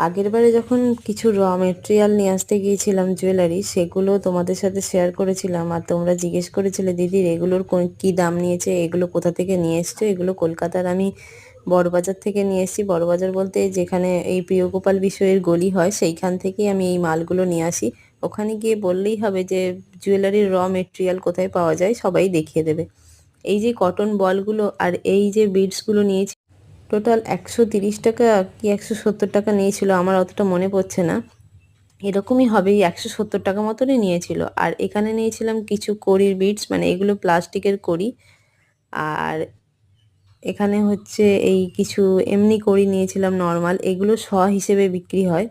আগেরবারে যখন কিছু র মেটেরিয়াল নিয়ে আসতে গিয়েছিলাম জুয়েলারি, সেগুলো তোমাদের সাথে শেয়ার করেছিলাম আর তোমরা জিজ্ঞেস করেছিলে দিদির এগুলোর কী দাম নিয়েছে, এগুলো কোথা থেকে নিয়ে এসছো। এগুলো কলকাতার আমি বড়বাজার থেকে নিয়ে এসেছি। বড়বাজার বলতে যেখানে এই প্রিয়গোপাল বিষয়ের গলি হয় সেইখান থেকেই আমি এই মালগুলো নিয়ে আসি। ওখানে গিয়ে বললেই হবে যে জুয়েলারির র মেটেরিয়াল কোথায় পাওয়া যায়, সবাই দেখিয়ে দেবে। এই যে কটন বলগুলো আর এই যে বিডসগুলো নিয়েছি, টোটাল 130 টাকা কি 170 টাকা নিয়েছিল, আমার অতটা মনে পড়ছে না। এরকমই হবে, 170 টাকা মতনই নিয়েছিল। আর এখানে নিয়েছিলাম কিছু কড়ির বিডস, মানে এগুলো প্লাস্টিকের কড়ি। আর এখানে হচ্ছে এই কিছু এমনি কড়ি নিয়েছিলাম নর্মাল, এগুলো শ হিসেবে বিক্রি হয়।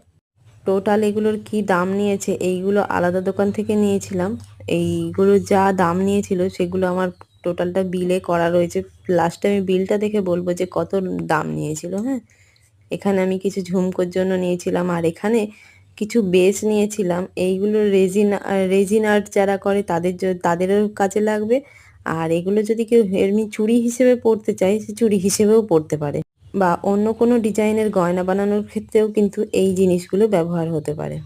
টোটাল এগুলোর কি দাম নিয়েছে, এইগুলো আলাদা দোকান থেকে নিয়েছিলাম। এইগুলো যা দাম নিয়েছিল সেগুলো আমার টোটালটা বিলে করা রয়েছে। লাস্টে আমি বিলটা দেখে বলবো যে কত দাম নিয়েছিল। হ্যাঁ, এখানে আমি কিছু ঝুমকোর জন্য নিয়েছিলাম আর এখানে কিছু বেস নিয়েছিলাম। এইগুলো রেজিন আর্ট যারা করে তাদেরও কাজে লাগবে। আর এগুলো যদি কেউ এমনি চুড়ি হিসেবে পরতে চায়, সে চুড়ি হিসেবেও পরতে পারে, বা অন্য কোনো ডিজাইনের গয়না বানানোর ক্ষেত্রেও কিন্তু এই জিনিসগুলো ব্যবহার হতে পারে।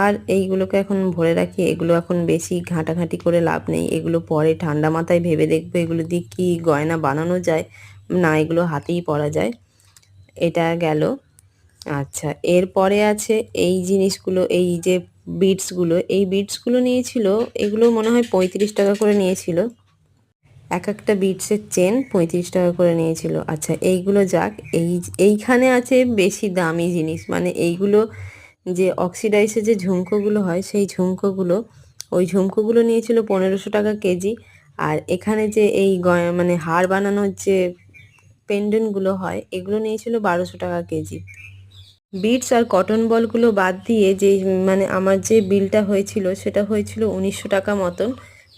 আর এইগুলোকে এখন ভরে রাখি, এগুলো এখন বেশি ঘাঁটাঘাঁটি করে লাভ নেই। এগুলো পরে ঠান্ডা মাথায় ভেবে দেখবো এগুলো দিয়ে কী গয়না বানানো যায়। না, এগুলো হাতেই পরা যায়। এটা গেল। আচ্ছা, এরপরে আছে এই জিনিসগুলো, এই যে বিডসগুলো, এই বিডসগুলো নিয়েছিল, এগুলো মনে হয় 35 টাকা করে নিয়েছিল। এক একটা বিডসের চেন 35 টাকা করে নিয়েছিল। আচ্ছা, এইগুলো যাক। এইখানে আছে বেশি দামি জিনিস, মানে এইগুলো যে অক্সিডাইসের যে ঝুমকোগুলো হয় সেই ঝুমকোগুলো, ওই ঝুমকোগুলো নিয়েছিল 1500 টাকা কেজি। আর এখানে যে এই মানে হার বানানোর যে পেন্ডেন্টগুলো হয়, এগুলো নিয়েছিল 1200 টাকা কেজি। বিটস আর কটন বলগুলো বাদ দিয়ে যে মানে আমার যে বিলটা হয়েছিল সেটা হয়েছিল 1900 টাকা মতন,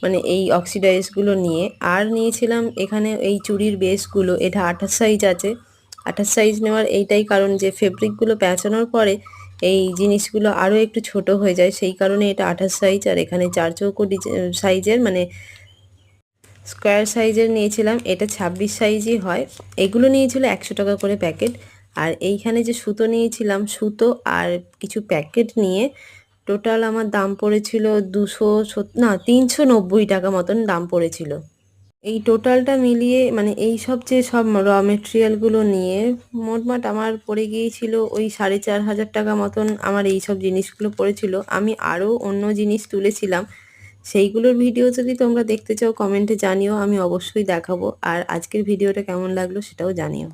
মানে এই অক্সিডাইজগুলো নিয়ে। আর নিয়েছিলাম এখানে এই চুড়ির বেসগুলো, এটা 28 সাইজ আছে। 28 সাইজ নেওয়ার এইটাই কারণ যে ফেব্রিকগুলো প্যাঁচানোর পরে এই জিনিসগুলো আরও একটু ছোট হয়ে যায়, সেই কারণে এটা 28 সাইজ। আর এখানে 4 চৌকো সাইজের, মানে স্কোয়ার সাইজের নিয়েছিলাম, এটা 26 সাইজই হয়। এগুলো নিয়েছিল 100 টাকা করে প্যাকেট। আর এইখানে যে সুতো নিয়েছিলাম, সুতো আর কিছু প্যাকেট নিয়ে টোটাল আমার দাম পড়েছিল 390 টাকা মতন দাম পড়েছিল। এই টোটালটা মিলিয়ে, মানে এই সব যে সব র মেটেরিয়ালগুলো নিয়ে মোটমাট আমার পড়ে গিয়েছিল ওই 4500 টাকা মতন। আমার এই সব জিনিসগুলো পড়েছিল। আমি আরও অন্য জিনিস তুলেছিলাম, সেইগুলোর ভিডিও যদি তোমরা দেখতে চাও কমেন্টে জানিও, আমি অবশ্যই দেখাবো। আর আজকের ভিডিওটা কেমন লাগলো সেটাও জানিও।